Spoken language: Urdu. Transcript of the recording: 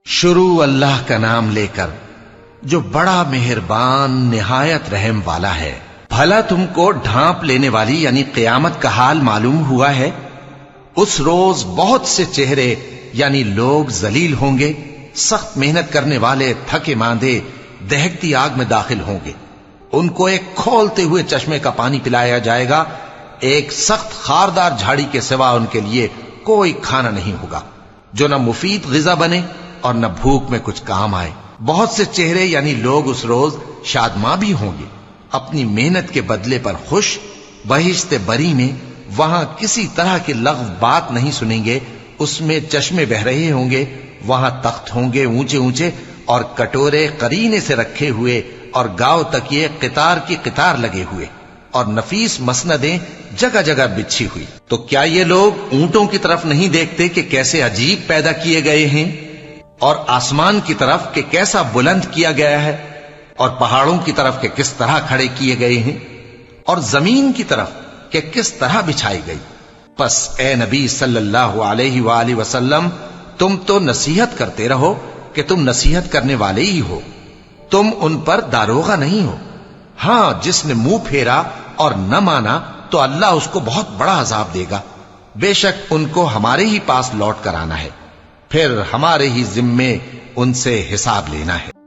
شروع اللہ کا نام لے کر جو بڑا مہربان نہایت رحم والا ہے۔ بھلا تم کو ڈھانپ لینے والی یعنی قیامت کا حال معلوم ہوا ہے؟ اس روز بہت سے چہرے یعنی لوگ ذلیل ہوں گے، سخت محنت کرنے والے تھکے ماندے دہکتی آگ میں داخل ہوں گے۔ ان کو ایک کھولتے ہوئے چشمے کا پانی پلایا جائے گا، ایک سخت خاردار جھاڑی کے سوا ان کے لیے کوئی کھانا نہیں ہوگا جو نہ مفید غذا بنے اور نہ بھوک میں کچھ کام آئے۔ بہت سے چہرے یعنی لوگ اس روز شادماں بھی ہوں گے، اپنی محنت کے بدلے پر خوش، بہشت بری میں وہاں کسی طرح کی لغو بات نہیں سنیں گے، اس میں چشمے بہ رہے ہوں گے، وہاں تخت ہوں گے اونچے اونچے اور کٹورے قرینے سے رکھے ہوئے اور گاؤ تک یہ قطار کی قطار لگے ہوئے اور نفیس مسندیں جگہ جگہ بچھی ہوئی۔ تو کیا یہ لوگ اونٹوں کی طرف نہیں دیکھتے کہ کیسے عجیب پیدا کیے گئے ہیں، اور آسمان کی طرف کہ کیسا بلند کیا گیا ہے، اور پہاڑوں کی طرف کہ کس طرح کھڑے کیے گئے ہیں، اور زمین کی طرف کہ کس طرح بچھائی گئی؟ پس اے نبی صلی اللہ علیہ وآلہ وسلم، تم تو نصیحت کرتے رہو کہ تم نصیحت کرنے والے ہی ہو، تم ان پر داروغہ نہیں ہو۔ ہاں، جس نے منہ پھیرا اور نہ مانا تو اللہ اس کو بہت بڑا عذاب دے گا۔ بے شک ان کو ہمارے ہی پاس لوٹ کر آنا ہے، پھر ہمارے ہی ذمے ان سے حساب لینا ہے۔